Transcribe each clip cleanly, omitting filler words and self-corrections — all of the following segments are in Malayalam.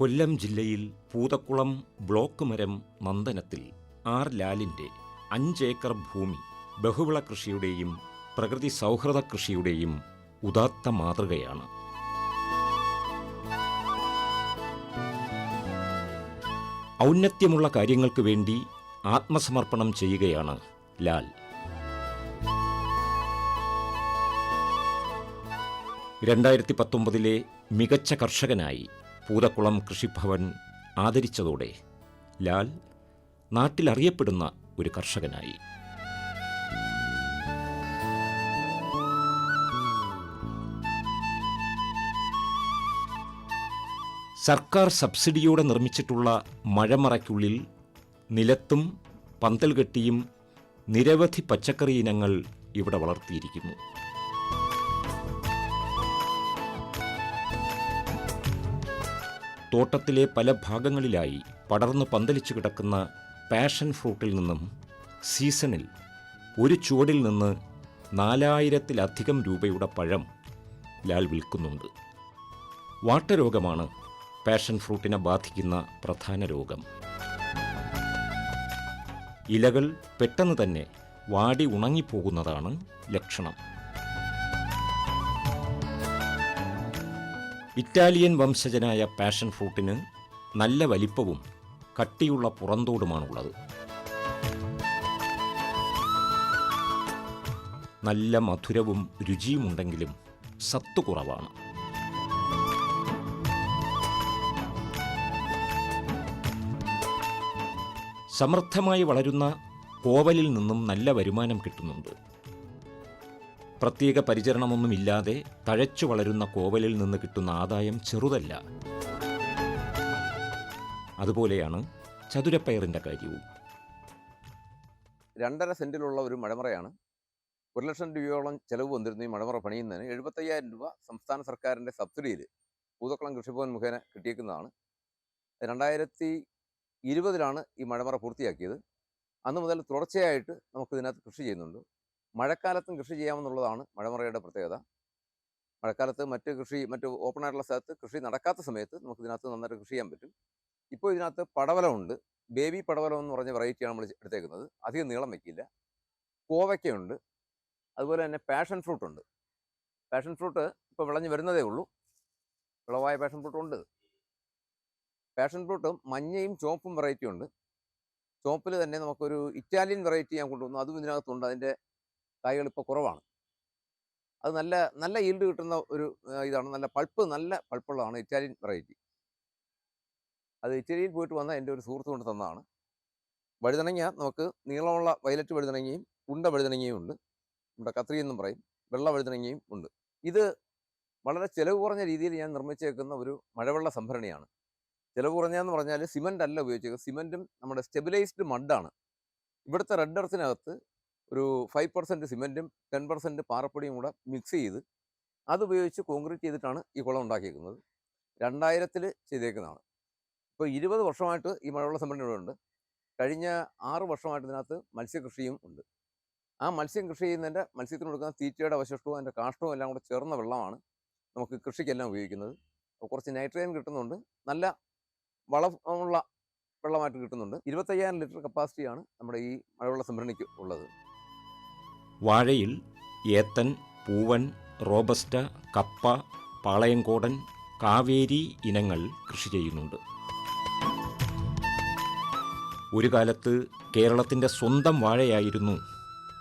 കൊല്ലം ജില്ലയിൽ പൂതക്കുളം ബ്ലോക്ക് മരം നന്ദനത്തിൽ ആർ ലാലിൻ്റെ 5 ഏക്കർ ഭൂമി ബഹുവിള കൃഷിയുടെയും പ്രകൃതി സൗഹൃദ കൃഷിയുടെയും ഉദാത്ത മാതൃകയാണ്. ഔന്നത്യമുള്ള കാര്യങ്ങൾക്ക് വേണ്ടി ആത്മസമർപ്പണം ചെയ്യുകയാണ് ലാൽ. 2019 മികച്ച കർഷകനായി പൂതക്കുളം കൃഷിഭവൻ ആദരിച്ചതോടെ ലാൽ നാട്ടിലറിയപ്പെടുന്ന ഒരു കർഷകനായി. സർക്കാർ സബ്സിഡിയോടെ നിർമ്മിച്ചിട്ടുള്ള മഴമറയ്ക്കുള്ളിൽ നിലത്തും പന്തൽ കെട്ടിയും നിരവധി പച്ചക്കറി ഇനങ്ങൾ ഇവിടെ വളർത്തിയിരിക്കുന്നു. തോട്ടത്തിലെ പല ഭാഗങ്ങളിലായി പടർന്നു പന്തലിച്ചു കിടക്കുന്ന പാഷൻ ഫ്രൂട്ടിൽ നിന്നും സീസണിൽ ഒരു ചുവടിൽ നിന്ന് 4000-ലധികം രൂപയുടെ പഴം ലാൽ വിൽക്കുന്നുണ്ട്. വാട്ടരോഗമാണ് പാഷൻ ഫ്രൂട്ടിനെ ബാധിക്കുന്ന പ്രധാന രോഗം. ഇലകൾ പെട്ടെന്ന് തന്നെ വാടി ഉണങ്ങിപ്പോകുന്നതാണ് ലക്ഷണം. ഇറ്റാലിയൻ വംശജനായ പാഷൻ ഫ്രൂട്ടിന് നല്ല വലിപ്പവും കട്ടിയുള്ള പുറന്തോടുമാണുള്ളത്. നല്ല മധുരവും രുചിയുമുണ്ടെങ്കിലും സത്ത് കുറവാണ്. സമൃദ്ധമായി വളരുന്ന കോവലിൽ നിന്നും നല്ല വരുമാനം കിട്ടുന്നുണ്ട്. പ്രത്യേക പരിചരണമൊന്നുമില്ലാതെ തഴച്ചു വളരുന്ന കോവലിൽ നിന്ന് കിട്ടുന്ന ആദായം ചെറുതല്ല. അതുപോലെയാണ് ചതുരപ്പയറിൻ്റെ കാര്യവും. 2.5 സെന്റിലുള്ള ഒരു മഴമറയാണ്. 1 ലക്ഷം രൂപയോളം ചെലവ് വന്നിരുന്നു ഈ മഴമറ പണിയുന്നതിന്. 75,000 രൂപ സംസ്ഥാന സർക്കാരിൻ്റെ സബ്സിഡിയിൽ പൂതക്കുളം കൃഷിഭവൻ മുഖേന കിട്ടിയേക്കുന്നതാണ്. 2020 ഈ മഴമറ പൂർത്തിയാക്കിയത്. അന്ന് മുതൽ തുടർച്ചയായിട്ട് നമുക്കിതിനകത്ത് കൃഷി ചെയ്യുന്നുണ്ട്. മഴക്കാലത്തും കൃഷി ചെയ്യാമെന്നുള്ളതാണ് മഴമറയുടെ പ്രത്യേകത. മഴക്കാലത്ത് മറ്റ് ഓപ്പണായിട്ടുള്ള സ്ഥലത്ത് കൃഷി നടക്കാത്ത സമയത്ത് നമുക്കിതിനകത്ത് നന്നായിട്ട് കൃഷി ചെയ്യാൻ പറ്റും. ഇപ്പോൾ ഇതിനകത്ത് പടവലമുണ്ട്. ബേബി പടവലം എന്ന് പറഞ്ഞ വെറൈറ്റിയാണ് നമ്മൾ എടുത്തേക്കുന്നത്. അധികം നീളം വയ്ക്കില്ല. കോവയ്ക്കയുണ്ട്. അതുപോലെ തന്നെ പാഷൻ ഫ്രൂട്ടുണ്ട്. പാഷൻ ഫ്രൂട്ട് ഇപ്പോൾ വിളഞ്ഞ് വരുന്നതേ ഉള്ളൂ. വിളവായ പാഷൻ ഫ്രൂട്ടുണ്ട്. പാഷൻ ഫ്രൂട്ടും മഞ്ഞയും ചുവപ്പും വെറൈറ്റി ഉണ്ട്. ചുവപ്പിൽ തന്നെ നമുക്കൊരു ഇറ്റാലിയൻ വെറൈറ്റി ഞാൻ കൊണ്ടുവന്നു. അതും ഇതിനകത്തുണ്ട്. അതിൻ്റെ കായ്കൾ ഇപ്പോൾ കുറവാണ്. അത് നല്ല ഈൽഡ് കിട്ടുന്ന ഒരു ഇതാണ്. നല്ല പൾപ്പുള്ളതാണ് ഇറ്റാലിയൻ വെറൈറ്റി. അത് ഇറ്റലിയിൽ പോയിട്ട് വന്ന എൻ്റെ ഒരു സുഹൃത്ത് കൊണ്ട് തന്നതാണ്. വഴുതനങ്ങ നമുക്ക് നീളമുള്ള വയലറ്റ് വഴുതനങ്ങയും ഉണ്ട വഴുതനങ്ങയും ഉണ്ട്. നമ്മുടെ കത്രി എന്നും പറയും. വെള്ള വഴുതനങ്ങയും ഉണ്ട്. ഇത് വളരെ ചിലവ് കുറഞ്ഞ രീതിയിൽ ഞാൻ നിർമ്മിച്ചേക്കുന്ന ഒരു മഴവെള്ള സംഭരണിയാണ്. ചിലവ് കുറഞ്ഞതെന്ന് പറഞ്ഞാൽ സിമൻ്റ് അല്ല ഉപയോഗിച്ചേക്കുന്നത്. സിമൻറ്റും നമ്മുടെ സ്റ്റെബിലൈസ്ഡ് മഡാണ്. ഇവിടുത്തെ റെഡ് എർത്തിനകത്ത് ഒരു 5% സിമെൻറ്റും 10% പാറപ്പൊടിയും കൂടെ മിക്സ് ചെയ്ത് അതുപയോഗിച്ച് കോൺക്രീറ്റ് ചെയ്തിട്ടാണ് ഈ കുളം ഉണ്ടാക്കിയിരിക്കുന്നത്. 2000 ചെയ്തേക്കുന്നതാണ്. ഇപ്പോൾ 20 വർഷമായിട്ട് ഈ മഴവെള്ള സംഭരണി ഇവിടെ ഉണ്ട്. കഴിഞ്ഞ 6 വർഷമായിട്ട് ഇതിനകത്ത് മത്സ്യകൃഷിയും ഉണ്ട്. ആ മത്സ്യം കൃഷി ചെയ്യുന്നതിൻ്റെ മത്സ്യത്തിന് കൊടുക്കുന്ന തീറ്റയുടെ അവശിഷ്ടവും അതിൻ്റെ കാഷ്ടവും എല്ലാം കൂടെ ചേർന്ന വെള്ളമാണ് നമുക്ക് കൃഷിക്കെല്ലാം ഉപയോഗിക്കുന്നത്. കുറച്ച് നൈട്രജൻ കിട്ടുന്നുണ്ട്. നല്ല വളമുള്ള വെള്ളമായിട്ട് കിട്ടുന്നുണ്ട്. 25,000 ലിറ്റർ കപ്പാസിറ്റിയാണ് നമ്മുടെ ഈ മഴവെള്ള സംഭരണിക്ക് ഉള്ളത്. വാഴയിൽ ഏത്തൻ, പൂവൻ, റോബസ്റ്റ, കപ്പ, പാളയംകോടൻ, കാവേരി ഇനങ്ങൾ കൃഷി ചെയ്യുന്നുണ്ട്. ഒരു കാലത്ത് കേരളത്തിൻ്റെ സ്വന്തം വാഴയായിരുന്നു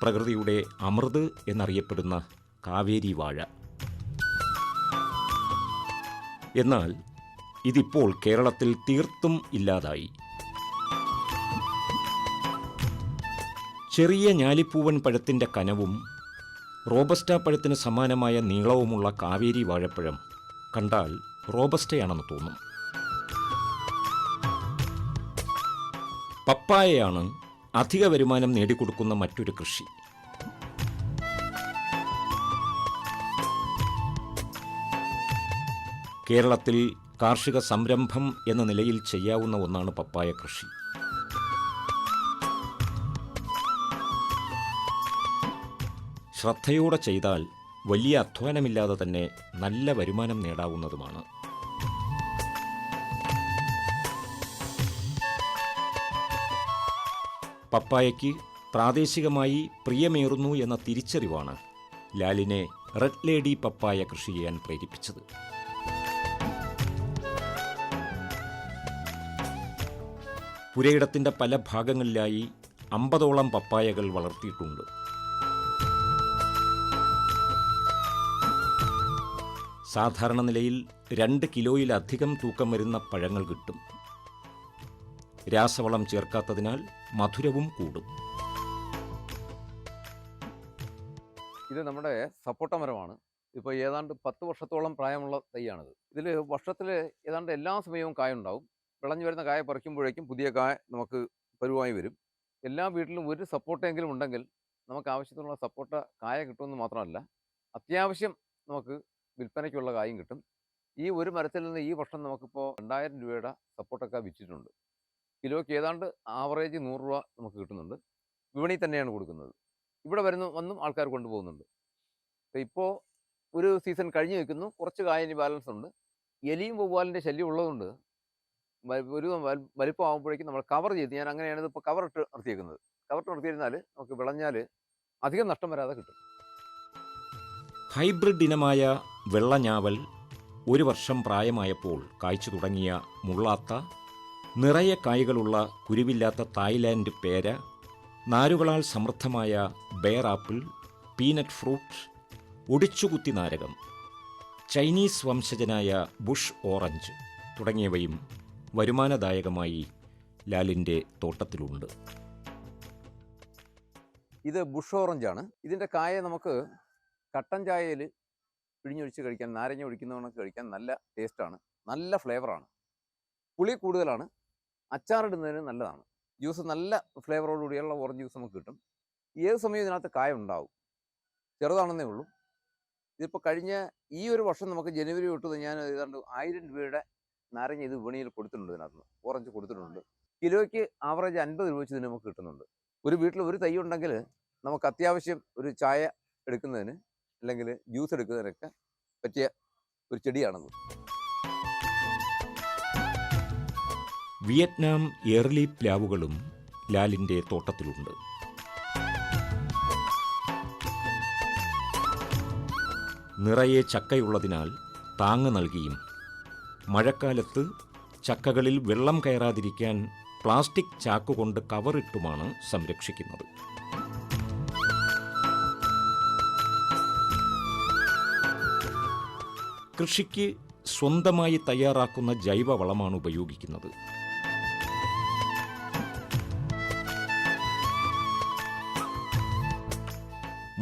പ്രകൃതിയുടെ അമൃത് എന്നറിയപ്പെടുന്ന കാവേരി വാഴ. എന്നാൽ ഇതിപ്പോൾ കേരളത്തിൽ തീർത്തും ഇല്ലാതായി. ചെറിയ ഞാലിപ്പൂവൻ പഴത്തിൻ്റെ കനവും റോബസ്റ്റ പഴത്തിന് സമാനമായ നീളവുമുള്ള കാവേരി വാഴപ്പഴം കണ്ടാൽ റോബസ്റ്റയാണെന്ന് തോന്നും. പപ്പായയാണ് അധിക വരുമാനം നേടിക്കൊടുക്കുന്ന മറ്റൊരു കൃഷി. കേരളത്തിൽ കാർഷിക സംരംഭം എന്ന നിലയിൽ ചെയ്യാവുന്ന ഒന്നാണ് പപ്പായ കൃഷി. ശ്രദ്ധയോടെ ചെയ്താൽ വലിയ അധ്വാനമില്ലാതെ തന്നെ നല്ല വരുമാനം നേടാവുന്നതുമാണ്. പപ്പായയ്ക്ക് പ്രാദേശികമായി പ്രിയമേറുന്നു എന്ന തിരിച്ചറിവാണ് ലാലിനെ റെഡ് ലേഡി പപ്പായ കൃഷി ചെയ്യാൻ പ്രേരിപ്പിച്ചത്. പുരയിടത്തിൻ്റെ പല ഭാഗങ്ങളിലായി 50ഓളം പപ്പായകൾ വളർത്തിയിട്ടുണ്ട്. സാധാരണ നിലയിൽ 2 കിലോയിലധികം തൂക്കം വരുന്ന പഴങ്ങൾ കിട്ടും. രാസവളം ചേർക്കാത്തതിനാൽ മധുരവും കൂടും. ഇത് നമ്മുടെ സപ്പോട്ട മരമാണ്. ഇപ്പോൾ ഏതാണ്ട് 10 വർഷത്തോളം പ്രായമുള്ള തൈയാണിത്. ഇതിൽ വർഷത്തിൽ ഏതാണ്ട് എല്ലാ സമയവും കായുണ്ടാവും. വിളഞ്ഞു വരുന്ന കായ പറിക്കുമ്പോഴേക്കും പുതിയ കായ നമുക്ക് പരുവമായി വരും. എല്ലാ വീട്ടിലും ഒരു സപ്പോട്ടയെങ്കിലും ഉണ്ടെങ്കിൽ നമുക്ക് ആവശ്യത്തിനുള്ള സപ്പോട്ട കായ കിട്ടുമെന്ന് മാത്രമല്ല, അത്യാവശ്യം നമുക്ക് വിൽപ്പനയ്ക്കുള്ള കായും കിട്ടും. ഈ ഒരു മരത്തിൽ നിന്ന് ഈ വർഷം നമുക്കിപ്പോൾ 2000 രൂപയുടെ സപ്പോട്ടക്ക വിറ്റിട്ടുണ്ട്. കിലോയ്ക്ക് ഏതാണ്ട് ആവറേജ് 100 രൂപ നമുക്ക് കിട്ടുന്നുണ്ട്. വിപണിയിൽ തന്നെയാണ് കൊടുക്കുന്നത്. ഇവിടെ വന്നും ആൾക്കാർ കൊണ്ടുപോകുന്നുണ്ട്. ഇപ്പോൾ ഒരു സീസൺ കഴിഞ്ഞ് നിൽക്കുന്നു, കുറച്ച് കായനി ബാലൻസ് ഉണ്ട്. എലിയും വവ്വാലിൻ്റെ ശല്യം ഉള്ളതുകൊണ്ട് ഒരു വലിപ്പം ആകുമ്പോഴേക്കും നമ്മൾ കവർ ചെയ്ത്, ഞാൻ അങ്ങനെയാണ് ഇതിപ്പോൾ കവറിട്ട് നിർത്തിയേക്കുന്നത്. കവറിട്ട് നിർത്തിയിരുന്നാൽ നമുക്ക് വിളഞ്ഞാൽ അധികം നഷ്ടം വരാതെ കിട്ടും. ഹൈബ്രിഡ് ഇനമായ വെള്ളഞ്ഞാവൽ 1 വർഷം പ്രായമായപ്പോൾ കായ്ച്ചു തുടങ്ങിയ മുള്ളാത്ത, നിറയെ കായ്കളുള്ള കുരുവില്ലാത്ത തായ്ലാൻഡ് പേര, നാരുകളാൽ സമൃദ്ധമായ ബെയർ ആപ്പിൾ, പീനട്ട് ഫ്രൂട്ട്, ഒടിച്ചുകുത്തി നാരകം, ചൈനീസ് വംശജനായ ബുഷ് ഓറഞ്ച് തുടങ്ങിയവയും വരുമാനദായകമായി ലാലിൻ്റെ തോട്ടത്തിലുണ്ട്. ഇത് ബുഷ് ഓറഞ്ചാണ്. ഇതിൻ്റെ കായ നമുക്ക് കട്ടൻ ചായയിൽ പിഴിഞ്ഞൊഴിച്ച് കഴിക്കാൻ, നാരങ്ങ ഒഴിക്കുന്നവണക്ക് കഴിക്കാൻ നല്ല ടേസ്റ്റാണ്, നല്ല ഫ്ലേവറാണ്. പുളി കൂടുതലാണ്, അച്ചാറിടുന്നതിന് നല്ലതാണ്. ജ്യൂസ് നല്ല ഫ്ലേവറോടുകൂടിയുള്ള ഓറഞ്ച് ജ്യൂസ് നമുക്ക് കിട്ടും. ഏത് സമയവും ഇതിനകത്ത് കായ ഉണ്ടാവും, ചെറുതാണെന്നേ ഉള്ളൂ. ഇതിപ്പോൾ കഴിഞ്ഞ ഈ ഒരു വർഷം നമുക്ക് ജനുവരി തൊട്ട് ഞാൻ ഏതാണ്ട് 1000 രൂപയുടെ നാരങ്ങ ഇത് വിപണിയിൽ കൊടുത്തിട്ടുണ്ട്. ഇതിനകത്ത് ഓറഞ്ച് കൊടുത്തിട്ടുണ്ട്. കിലോയ്ക്ക് ആവറേജ് 50 രൂപ വെച്ച് ഇതിന് നമുക്ക് കിട്ടുന്നുണ്ട്. ഒരു വീട്ടിൽ ഒരു തൈ ഉണ്ടെങ്കിൽ നമുക്ക് അത്യാവശ്യം ഒരു ചായ എടുക്കുന്നതിന് അല്ലെങ്കിൽ ജ്യൂസ് എടുക്കുന്നതിനൊക്കെ പറ്റിയ ഒരു ചെടിയാണത്. Vietnam early പ്ലാവുകളും ലാലിൻ്റെ തോട്ടത്തിലുണ്ട്. നിറയെ ചക്കയുള്ളതിനാൽ താങ്ങ് നൽകിയും മഴക്കാലത്ത് ചക്കകളിൽ വെള്ളം കയറാതിരിക്കാൻ പ്ലാസ്റ്റിക് ചാക്കുകൊണ്ട് കവറിട്ടുമാണ് സംരക്ഷിക്കുന്നത്. കൃഷിക്ക് സ്വന്തമായി തയ്യാറാക്കുന്ന ജൈവവളമാണ് ഉപയോഗിക്കുന്നത്.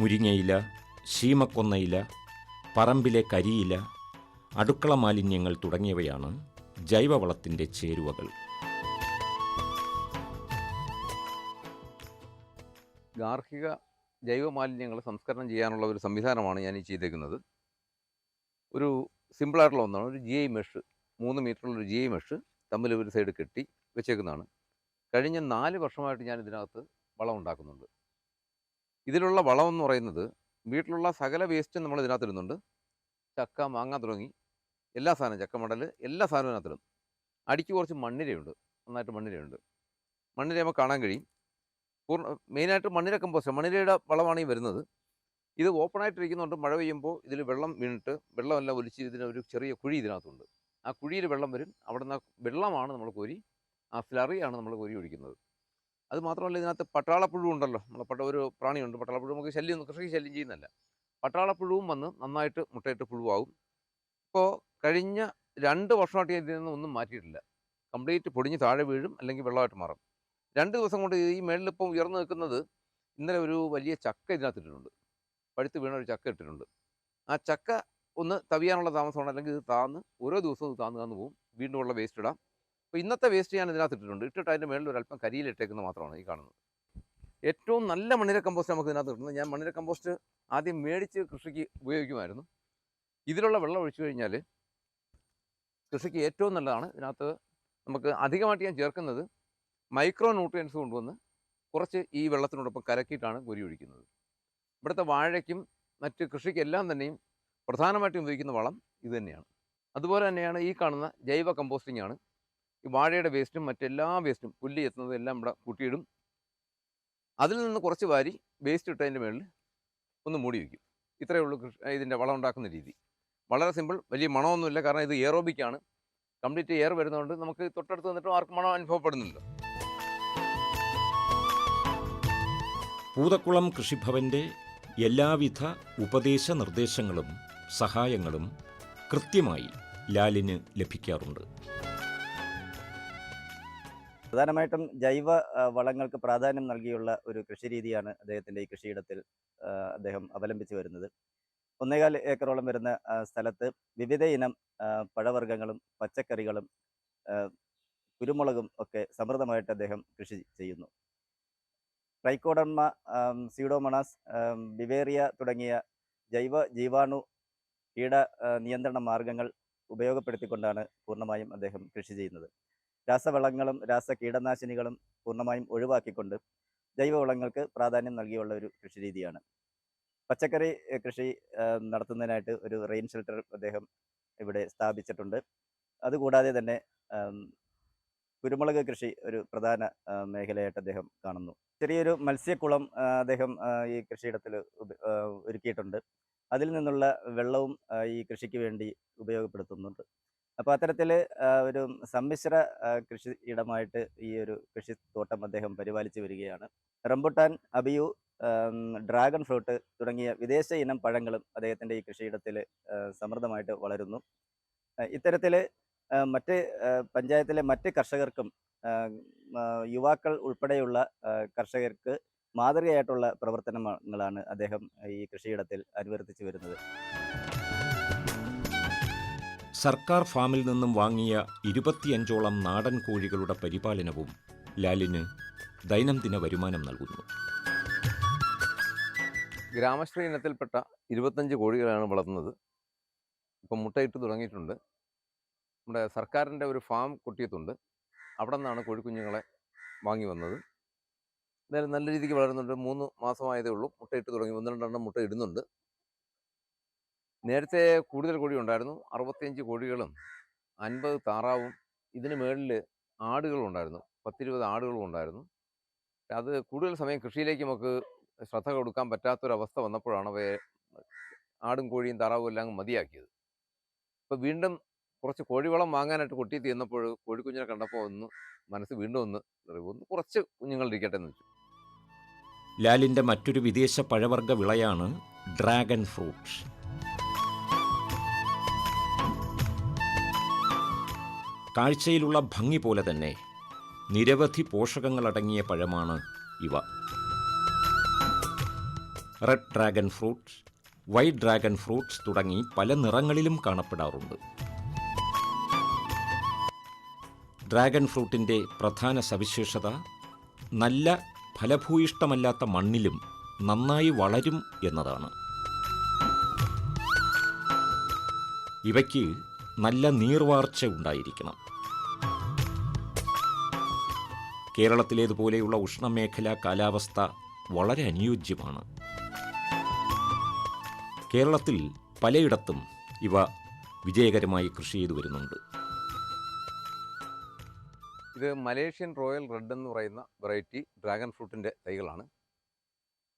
മുരിങ്ങയില, ശീമക്കൊന്നയില, പറമ്പിലെ കരിയില, അടുക്കള മാലിന്യങ്ങൾ തുടങ്ങിയവയാണ് ജൈവവളത്തിൻ്റെ ചേരുവകൾ. ഗാർഹിക ജൈവ മാലിന്യങ്ങൾ സംസ്കരണം ചെയ്യാനുള്ള ഒരു സംവിധാനമാണ് ഞാൻ ഈ ചെയ്തേക്കുന്നത്. ഒരു സിമ്പിളായിട്ടുള്ള ഒന്നാണ്. ഒരു GI മെഷ്, 3 മീറ്ററുള്ള ഒരു GI മെഷ് തമ്മിൽ ഒരു സൈഡ് കെട്ടി വെച്ചേക്കുന്നതാണ്. കഴിഞ്ഞ 4 വർഷമായിട്ട് ഞാൻ ഇതിനകത്ത് വളം ഉണ്ടാക്കുന്നുണ്ട്. ഇതിലുള്ള വളം എന്ന് പറയുന്നത് വീട്ടിലുള്ള സകല വേസ്റ്റും നമ്മൾ ഇതിനകത്ത് ഇടുന്നുണ്ട്. ചക്ക, മാങ്ങ തുടങ്ങി എല്ലാ സാധനവും, ചക്കമടൽ, എല്ലാ സാധനവും ഇതിനകത്തിടും. അടിക്ക് കുറച്ച് മണ്ണിരയുണ്ട്, നന്നായിട്ട് മണ്ണിരയുണ്ട്. മണ്ണിര നമുക്ക് കാണാൻ കഴിയും. മെയിനായിട്ട് മണ്ണിര കമ്പോസ്റ്റ്, മണ്ണിരയുടെ വളമാണ് ഈ വരുന്നത്. ഇത് ഓപ്പണായിട്ടിരിക്കുന്നുണ്ട്. മഴ പെയ്യുമ്പോൾ ഇതിൽ വെള്ളം വീണിട്ട് വെള്ളമെല്ലാം ഒലിച്ച് ഇതിനൊരു ചെറിയ കുഴി ഇതിനകത്തുണ്ട്. ആ കുഴിയിൽ വെള്ളം വരും. അവിടെ നിന്ന് വെള്ളമാണ് നമ്മൾ കോരി, ആ സ്ലറിയാണ് നമ്മൾ കോരി ഒഴിക്കുന്നത്. അത് മാത്രമല്ല, ഇതിനകത്ത് പട്ടാളപ്പുഴു ഉണ്ടല്ലോ, ഒരു പ്രാണിയുണ്ട് പട്ടാളപ്പുഴു. നമുക്ക് കൃഷിക്ക് ശല്യം ചെയ്യുന്നതല്ല. പട്ടാളപ്പുഴുവും വന്ന് നന്നായിട്ട് മുട്ടയിട്ട് പുഴുവാകും. ഇപ്പോൾ കഴിഞ്ഞ 2 വർഷമായിട്ട് ഇതിൽ നിന്ന് ഒന്നും മാറ്റിയിട്ടില്ല. കംപ്ലീറ്റ് പൊടിഞ്ഞ് താഴെ വീഴും, അല്ലെങ്കിൽ വെള്ളമായിട്ട് മാറും. 2 ദിവസം കൊണ്ട് ഈ മേളിലിപ്പം ഉയർന്നു നിൽക്കുന്നത്, ഇന്നലെ ഒരു വലിയ ചക്ക ഇതിനകത്തിട്ടിട്ടുണ്ട്, പഴുത്ത് വീണ ഒരു ചക്ക ഇട്ടിട്ടുണ്ട്. ആ ചക്ക ഒന്ന് തവിയാനുള്ള താമസമാണ്, അല്ലെങ്കിൽ ഇത് താന്ന് ഓരോ ദിവസവും ഇത് താന്ന് പോകും. വീണ്ടും ഉള്ള വേസ്റ്റ് ഇടാം. അപ്പോൾ ഇന്നത്തെ വേസ്റ്റ് ഞാൻ ഇതിനകത്ത് ഇട്ടിട്ടുണ്ട്. ഇട്ടിട്ട് അതിൻ്റെ മേളിൽ ഒരല്പം കരിയിലിട്ടേക്കുന്നത് മാത്രമാണ് ഈ കാണുന്നത്. ഏറ്റവും നല്ല മണ്ണിര കമ്പോസ്റ്റ് നമുക്ക് ഇതിനകത്ത് കിട്ടുന്നത്. ഞാൻ മണ്ണിര കമ്പോസ്റ്റ് ആദ്യം മേടിച്ച് കൃഷിക്ക് ഉപയോഗിക്കുമായിരുന്നു. ഇതിലുള്ള വെള്ളം ഒഴിച്ചു കഴിഞ്ഞാൽ കൃഷിക്ക് ഏറ്റവും നല്ലതാണ്. ഇതിനകത്ത് നമുക്ക് അധികമായിട്ട് ഞാൻ ചേർക്കുന്നത് മൈക്രോ ന്യൂട്രിയൻസ് കൊണ്ടുവന്ന് കുറച്ച് ഈ വെള്ളത്തിനോടൊപ്പം കലക്കിയിട്ടാണ് കോരി ഒഴിക്കുന്നത്. ഇവിടുത്തെ വാഴയ്ക്കും മറ്റ് കൃഷിക്കെല്ലാം തന്നെയും പ്രധാനമായിട്ടും ഉപയോഗിക്കുന്ന വളം ഇത് തന്നെയാണ്. അതുപോലെ തന്നെയാണ് ഈ കാണുന്ന ജൈവ കമ്പോസ്റ്റിംഗ് ആണ്. ഈ വാഴയുടെ വേസ്റ്റും മറ്റെല്ലാ വേസ്റ്റും, പുല്ല് എത്തുന്നതും എല്ലാം ഇവിടെ കൂട്ടിയിടും. അതിൽ നിന്ന് കുറച്ച് വാരി വേസ്റ്റ് ഇട്ടതിൻ്റെ മുകളിൽ ഒന്ന് മൂടി വയ്ക്കും. ഇത്രയേ ഉള്ളൂ ഇതിൻ്റെ വളം ഉണ്ടാക്കുന്ന രീതി. വളരെ സിമ്പിൾ, വലിയ മണമൊന്നുമില്ല. കാരണം ഇത് എയറോബിക്കാണ്, കംപ്ലീറ്റ് എയർ വരുന്നതുകൊണ്ട് നമുക്ക് തൊട്ടടുത്ത് നിന്നിട്ടും ആർക്കും മണം അനുഭവപ്പെടുന്നില്ല. പൂതക്കുളം കൃഷിഭവന്റെ എല്ലാവിധ ഉപദേശ നിർദ്ദേശങ്ങളും സഹായങ്ങളും കൃത്യമായി ലാലിന് ലഭിക്കാറുണ്ട്. പ്രധാനമായിട്ടും ജൈവ വളങ്ങൾക്ക് പ്രാധാന്യം നൽകിയുള്ള ഒരു കൃഷിരീതിയാണ് അദ്ദേഹത്തിൻ്റെ ഈ കൃഷിയിടത്തിൽ അദ്ദേഹം അവലംബിച്ചു വരുന്നത്. 1.25 ഏക്കറോളം വരുന്ന സ്ഥലത്ത് വിവിധ ഇനം പഴവർഗ്ഗങ്ങളും പച്ചക്കറികളും കുരുമുളകും ഒക്കെ സമൃദ്ധമായിട്ട് അദ്ദേഹം കൃഷി ചെയ്യുന്നു. ട്രൈക്കോഡർമ, സ്യൂഡോമോണാസ്, ബിവേറിയ തുടങ്ങിയ ജൈവ ജീവാണു കീട നിയന്ത്രണ മാർഗങ്ങൾ ഉപയോഗപ്പെടുത്തിക്കൊണ്ടാണ് പൂർണ്ണമായും അദ്ദേഹം കൃഷി ചെയ്യുന്നത്. രാസവളങ്ങളും രാസ കീടനാശിനികളും പൂർണ്ണമായും ഒഴിവാക്കിക്കൊണ്ട് ജൈവവളങ്ങൾക്ക് പ്രാധാന്യം നൽകിയുള്ള ഒരു കൃഷിരീതിയാണ്. പച്ചക്കറി കൃഷി നടത്തുന്നതിനായിട്ട് ഒരു റെയിൻ ഷെൽട്ടർ അദ്ദേഹം ഇവിടെ സ്ഥാപിച്ചിട്ടുണ്ട്. അതുകൂടാതെ തന്നെ കുരുമുളക് കൃഷി ഒരു പ്രധാന മേഖലയായിട്ട് അദ്ദേഹം കാണുന്നു. ചെറിയൊരു മത്സ്യക്കുളം അദ്ദേഹം ഈ കൃഷിയിടത്തിൽ ഒരുക്കിയിട്ടുണ്ട്. അതിൽ നിന്നുള്ള വെള്ളവും ഈ കൃഷിക്ക് വേണ്ടി ഉപയോഗപ്പെടുത്തുന്നുണ്ട്. അപ്പോൾ അത്തരത്തിൽ ഒരു സമ്മിശ്ര കൃഷിയിടമായിട്ട് ഈ ഒരു കൃഷിത്തോട്ടം അദ്ദേഹം പരിപാലിച്ചു വരികയാണ്. റംബുട്ടാൻ, അബിയു, ഡ്രാഗൺ ഫ്രൂട്ട് തുടങ്ങിയ വിദേശ ഇനം പഴങ്ങളും അദ്ദേഹത്തിൻ്റെ ഈ കൃഷിയിടത്തിൽ സമൃദ്ധമായിട്ട് വളരുന്നു. ഇത്തരത്തിൽ മറ്റ് പഞ്ചായത്തിലെ മറ്റ് കർഷകർക്കും യുവാക്കൾ ഉൾപ്പെടെയുള്ള കർഷകർക്ക് മാതൃകയായിട്ടുള്ള പ്രവർത്തനങ്ങളാണ് അദ്ദേഹം ഈ കൃഷിയിടത്തിൽ അനുവർത്തിച്ചു വരുന്നത്. സർക്കാർ ഫാമിൽ നിന്നും വാങ്ങിയ 25ഓളം നാടൻ കോഴികളുടെ പരിപാലനവും ലാലിന് ദൈനംദിന വരുമാനം നൽകുന്നു. ഗ്രാമശ്രീ ഇനത്തിൽപ്പെട്ട 25 കോഴികളാണ് വളർത്തുന്നത്. ഇപ്പം മുട്ടയിട്ട് തുടങ്ങിയിട്ടുണ്ട്. നമ്മുടെ സർക്കാരിൻ്റെ ഒരു ഫാം കൊട്ടിയത്തുണ്ട്, അവിടെ നിന്നാണ് കോഴിക്കുഞ്ഞുങ്ങളെ വാങ്ങി വന്നത്. എന്തായാലും നല്ല രീതിക്ക് വളരുന്നുണ്ട്. 3 മാസമായതേ ഉള്ളൂ. മുട്ടയിട്ട് തുടങ്ങി, 1-2 മുട്ട ഇടുന്നുണ്ട്. നേരത്തെ കൂടുതൽ കോഴി ഉണ്ടായിരുന്നു, 65 കോഴികളും 50 താറാവും, ഇതിന് മുകളിൽ ആടുകളും ഉണ്ടായിരുന്നു, 10-20 ആടുകളും ഉണ്ടായിരുന്നു. അത് കൂടുതൽ സമയം കൃഷിയിലേക്ക് നമുക്ക് ശ്രദ്ധ കൊടുക്കാൻ പറ്റാത്തൊരവസ്ഥ വന്നപ്പോഴാണ് അവയെ ആടും കോഴിയും താറാവും എല്ലാം മതിയാക്കിയത്. ഇപ്പോൾ വീണ്ടും കുറച്ച് കോഴിവളം വാങ്ങാനായിട്ട് കൊട്ടിയെത്തി ചെന്നപ്പോൾ കോഴിക്കുഞ്ഞിനെ കണ്ടപ്പോൾ മനസ്സ് വീണ്ടും ഒന്ന് കുറച്ച് കുഞ്ഞുങ്ങളിരിക്കട്ടെ എന്ന് വെച്ചു. ലാലിൻ്റെ മറ്റൊരു വിദേശ പഴവർഗ്ഗ വിളയാണ് ഡ്രാഗൺ ഫ്രൂട്ട്. കാഴ്ചയിലുള്ള ഭംഗി പോലെ തന്നെ നിരവധി പോഷകങ്ങളടങ്ങിയ പഴമാണ് ഇവ. Red dragon fruit, white dragon fruits തുടങ്ങി പല നിറങ്ങളിലും കാണപ്പെടാറുണ്ട്. ഡ്രാഗൺ ഫ്രൂട്ടിൻ്റെ പ്രധാന സവിശേഷത നല്ല ഫലഭൂയിഷ്ടമല്ലാത്ത മണ്ണിലും നന്നായി വളരും എന്നതാണ്. ഇവയ്ക്ക് നല്ല നീർവാർച്ച ഉണ്ടായിരിക്കണം. കേരളത്തിലേതുപോലെയുള്ള ഉഷ്ണമേഖലാ കാലാവസ്ഥ വളരെ അനുയോജ്യമാണ്. കേരളത്തിൽ പലയിടത്തും ഇവ വിജയകരമായി കൃഷി ചെയ്തു വരുന്നുണ്ട്. ഇത് മലേഷ്യൻ റോയൽ റെഡ് എന്ന് പറയുന്ന വെറൈറ്റി ഡ്രാഗൺ ഫ്രൂട്ടിൻ്റെ തൈകളാണ്.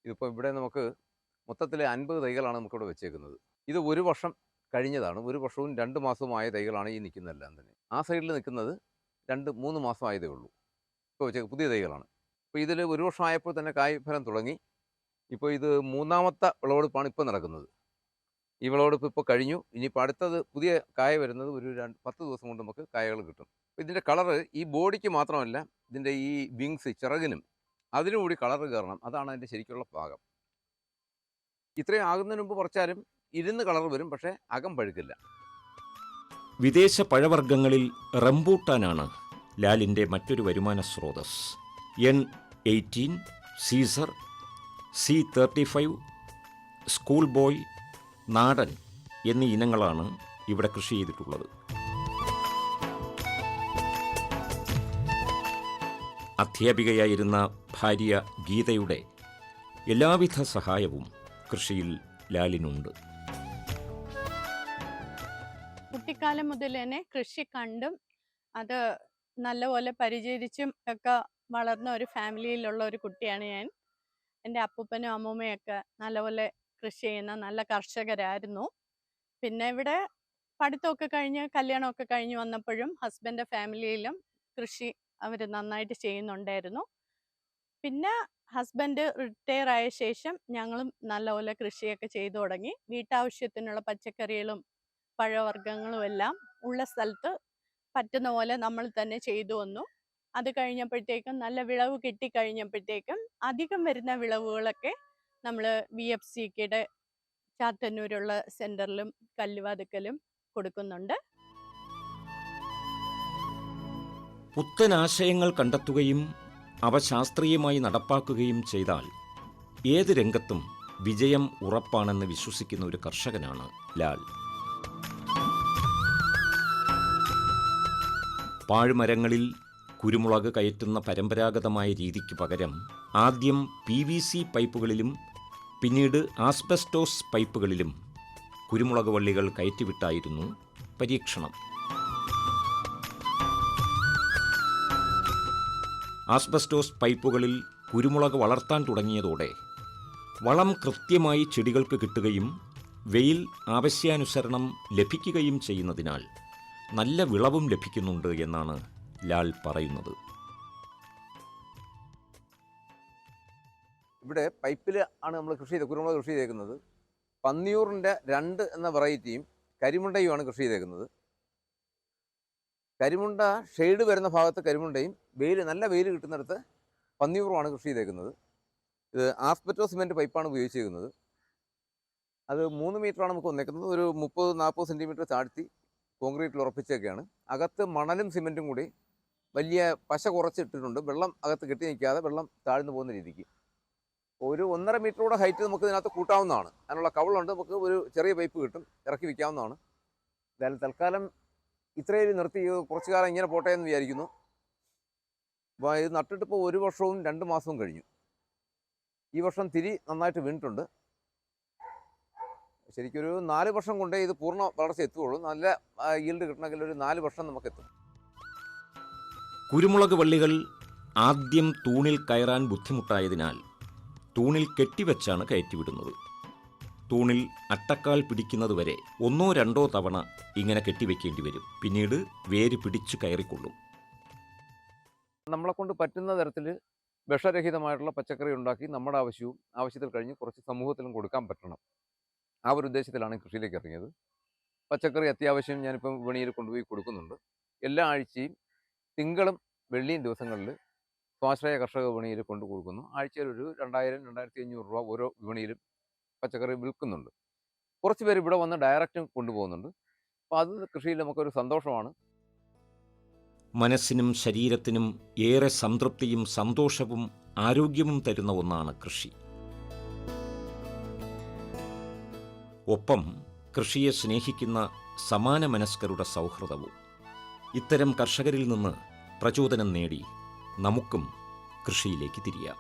ഇതിപ്പോൾ ഇവിടെ നമുക്ക് മൊത്തത്തിൽ 50 തൈകളാണ് നമുക്കിവിടെ വെച്ചേക്കുന്നത്. ഇത് 1 വർഷം കഴിഞ്ഞതാണ്. 1 വർഷവും 2 മാസവുമായ തൈകളാണ് ഈ നിൽക്കുന്നതെല്ലാം തന്നെ. ആ സൈഡിൽ നിൽക്കുന്നത് 2-3 മാസമായതേ ഉള്ളൂ. ഇപ്പോൾ വെച്ച പുതിയ തൈകളാണ്. ഇപ്പോൾ ഇതിൽ 1 വർഷമായപ്പോൾ തന്നെ കായ്ഫലം തുടങ്ങി. ഇപ്പോൾ ഇത് 3ാമത്തെ വിളവെടുപ്പാണ് ഇപ്പോൾ നടക്കുന്നത്. ഈ വിളവെടുപ്പ് ഇപ്പോൾ കഴിഞ്ഞു. ഇനിയിപ്പോൾ അടുത്തത് പുതിയ കായ വരുന്നത് ഒരു 10 ദിവസം കൊണ്ട് നമുക്ക് കായകൾ കിട്ടും. ഇതിൻ്റെ കളറ് ഈ ബോഡിക്ക് മാത്രമല്ല, ഇതിൻ്റെ ഈ വിങ്സ്, ചിറകിനും അതിനുകൂടി കളറ് കയറണം. അതാണ് അതിൻ്റെ ശരിക്കുള്ള പാകം. ഇത്രയും ആകുന്നതിന് മുമ്പ് പറിച്ചാലും ഇരുന്ന് കളർ വരും, പക്ഷേ അകം പഴുക്കില്ല. വിദേശ പഴവർഗ്ഗങ്ങളിൽ റംബൂട്ടാനാണ് ലാലിൻ്റെ മറ്റൊരു വരുമാന സ്രോതസ്. N18, Caesar, C35, school boy, നാടൻ എന്നീ ഇനങ്ങളാണ് ഇവിടെ കൃഷി ചെയ്തിട്ടുള്ളത്. അധ്യാപികയായിരുന്ന ഭാര്യ ഗീതയുടെ എല്ലാവിധ സഹായവും കൃഷിയിൽ ലാലിനുണ്ട്. കുട്ടിക്കാലം മുതൽ തന്നെ കൃഷി കണ്ടും അത് നല്ലപോലെ പരിചരിച്ചും ഒക്കെ വളർന്ന ഒരു ഫാമിലിയിലുള്ള ഒരു കുട്ടിയാണ് ഞാൻ. എൻ്റെ അപ്പൂപ്പനും അമ്മൂമ്മയൊക്കെ നല്ലപോലെ കൃഷി ചെയ്യുന്ന നല്ല കർഷകരായിരുന്നു. പിന്നെ ഇവിടെ പഠിത്തമൊക്കെ കഴിഞ്ഞ് കല്യാണമൊക്കെ കഴിഞ്ഞ് വന്നപ്പോഴും ഹസ്ബൻഡ് ഫാമിലിയിലും കൃഷി അവർ നന്നായിട്ട് ചെയ്യുന്നുണ്ടായിരുന്നു. പിന്നെ ഹസ്ബൻഡ് റിട്ടയർ ആയ ശേഷം ഞങ്ങളും നല്ലപോലെ കൃഷിയൊക്കെ ചെയ്തു തുടങ്ങി. വീട്ടാവശ്യത്തിനുള്ള പച്ചക്കറികളും പഴവർഗ്ഗങ്ങളും എല്ലാം ഉള്ള സ്ഥലത്ത് പറ്റുന്ന പോലെ നമ്മൾ തന്നെ ചെയ്തു വന്നു. അത് കഴിഞ്ഞപ്പോഴത്തേക്കും നല്ല വിളവ് കിട്ടിക്കഴിഞ്ഞപ്പോഴത്തേക്കും അധികം വരുന്ന വിളവുകളൊക്കെ നമ്മൾ VFCKയുടെ ചാത്തന്നൂരുള്ള സെൻറ്ററിലും കല്ലുവാതുക്കലും കൊടുക്കുന്നുണ്ട്. പുത്തനാശയങ്ങൾ കണ്ടെത്തുകയും അവ ശാസ്ത്രീയമായി നടപ്പാക്കുകയും ചെയ്താൽ ഏത് രംഗത്തും വിജയം ഉറപ്പാണെന്ന് വിശ്വസിക്കുന്ന ഒരു കർഷകനാണ് ലാൽ. പാഴ്മരങ്ങളിൽ കുരുമുളക് കയറ്റുന്ന പരമ്പരാഗതമായ രീതിക്ക് പകരം ആദ്യം PVC പൈപ്പുകളിലും പിന്നീട് ആസ്ബസ്റ്റോസ് പൈപ്പുകളിലും കുരുമുളക് വള്ളികൾ കയറ്റിവിട്ടായിരുന്നു പരീക്ഷണം. ആസ്ബസ്റ്റോസ് പൈപ്പുകളിൽ കുരുമുളക് വളർത്താൻ തുടങ്ങിയതോടെ വളം കൃത്യമായി ചെടികൾക്ക് കിട്ടുകയും വെയിൽ ആവശ്യാനുസരണം ലഭിക്കുകയും ചെയ്യുന്നതിനാൽ നല്ല വിളവും ലഭിക്കുന്നുണ്ട് എന്നാണ് ലാൽ പറയുന്നത്. ഇവിടെ പൈപ്പിൽ ആണ് നമ്മൾ കുരുമുളക് കൃഷി ചെയ്തേക്കുന്നത്. പന്നിയൂറിൻ്റെ 2 എന്ന വെറൈറ്റിയും കരിമുണ്ടയുമാണ് കൃഷി ചെയ്തേക്കുന്നത്. കരിമുണ്ട ഷെയ്ഡ് വരുന്ന ഭാഗത്ത് കരിമുണ്ടയും നല്ല വെയിൽ കിട്ടുന്നിടത്ത് പന്നിയൂറുമാണ് കൃഷി ചെയ്തേക്കുന്നത്. ഇത് ആസ്ബറ്റോ സിമെൻറ്റ് പൈപ്പാണ് ഉപയോഗിച്ചിരിക്കുന്നത്. അത് 3 മീറ്ററാണ് നമുക്ക് വന്നേക്കുന്നത്. ഒരു 30-40 സെൻറ്റിമീറ്റർ താഴ്ത്തി കോൺക്രീറ്റിൽ ഉറപ്പിച്ചൊക്കെയാണ്. അകത്ത് മണലും സിമെൻറ്റും കൂടി വലിയ പശ കുറച്ചിട്ടിട്ടുണ്ട്. വെള്ളം അകത്ത് കെട്ടി നിൽക്കാതെ വെള്ളം താഴ്ന്നു പോകുന്ന രീതിക്ക്. ഒരു 1.5 മീറ്ററോടെ ഹൈറ്റ് നമുക്ക് ഇതിനകത്ത് കൂട്ടാവുന്നതാണ്. അതിനുള്ള കവളുണ്ട്. നമുക്ക് ഒരു ചെറിയ പൈപ്പ് കിട്ടും, ഇറക്കി വയ്ക്കാവുന്നതാണ്. എന്തായാലും തൽക്കാലം ഇത്രയും നിർത്തി കുറച്ചു കാലം ഇങ്ങനെ പോട്ടെ എന്ന് വിചാരിക്കുന്നു. അപ്പോൾ ഇത് നട്ടിട്ട് ഇപ്പോൾ 1 വർഷവും 2 മാസവും കഴിഞ്ഞു. ഈ വർഷം തിരി നന്നായിട്ട് വീണിട്ടുണ്ട്. ശരിക്കും ഒരു 4 വർഷം കൊണ്ടേ ഇത് പൂർണ്ണ വളർച്ച എത്തുകയുള്ളൂ. നല്ല ഈൽഡ് കിട്ടണമെങ്കിൽ ഒരു 4 വർഷം നമുക്കെത്തും. കുരുമുളക് വള്ളികൾ ആദ്യം തൂണിൽ കയറാൻ ബുദ്ധിമുട്ടായതിനാൽ തൂണിൽ കെട്ടിവെച്ചാണ് കയറ്റിവിടുന്നത്. തൂണിൽ അട്ടക്കാൽ പിടിക്കുന്നതുവരെ 1-2 തവണ ഇങ്ങനെ കെട്ടിവെക്കേണ്ടി വരും. പിന്നീട് വേര് പിടിച്ചു കയറിക്കൊള്ളും. നമ്മളെക്കൊണ്ട് പറ്റുന്ന തരത്തിൽ വിഷരഹിതമായിട്ടുള്ള പച്ചക്കറി ഉണ്ടാക്കി നമ്മുടെ ആവശ്യത്തിൽ കഴിഞ്ഞ് കുറച്ച് സമൂഹത്തിലും കൊടുക്കാൻ പറ്റണം. ആ ഒരു ഉദ്ദേശത്തിലാണ് കൃഷിയിലേക്ക് ഇറങ്ങിയത്. പച്ചക്കറി അത്യാവശ്യം ഞാനിപ്പം വിപണിയിൽ കൊണ്ടുപോയി കൊടുക്കുന്നുണ്ട്. എല്ലാ ആഴ്ചയും തിങ്കളും വെള്ളിയും ദിവസങ്ങളിൽ സ്വാശ്രയ കർഷക വിപണിയിൽ കൊണ്ടു കൊടുക്കുന്നു. ആഴ്ചയിൽ ഒരു 2000-2500 രൂപ ഓരോ വിപണിയിലും പച്ചക്കറി വിൽക്കുന്നുണ്ട്. കുറച്ച് പേര് ഇവിടെ വന്ന് ഡയറക്റ്റ് കൊണ്ടുപോകുന്നുണ്ട്. അപ്പോൾ അത് കൃഷിയിൽ നമുക്കൊരു സന്തോഷമാണ്. മനസ്സിനും ശരീരത്തിനും ഏറെ സംതൃപ്തിയും സന്തോഷവും ആരോഗ്യവും തരുന്ന ഒന്നാണ് കൃഷി. ഒപ്പം കൃഷിയെ സ്നേഹിക്കുന്ന സമാന മനസ്കരുടെ സൗഹൃദവും. ഇത്തരം കർഷകരിൽ നിന്ന് പ്രചോദനം നേടി നമുക്കും കൃഷിയിലേക്ക് തിരിയാം.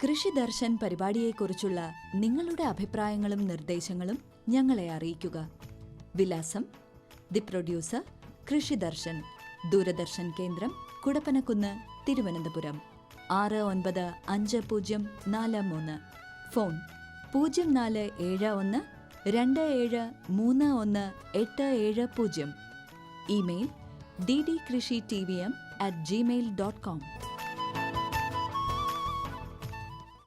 കൃഷി ദർശൻ പരിപാടിയെക്കുറിച്ചുള്ള നിങ്ങളുടെ അഭിപ്രായങ്ങളും നിർദ്ദേശങ്ങളും ഞങ്ങളെ അറിയിക്കുക. വിലാസം: ദി പ്രൊഡ്യൂസർ, കൃഷി ദർശൻ, ദൂരദർശൻ കേന്ദ്രം, Kudappanakunnu, Thiruvananthapuram 695043. Phone 0471 27318770. Email ddkrishitvm@gmail.com.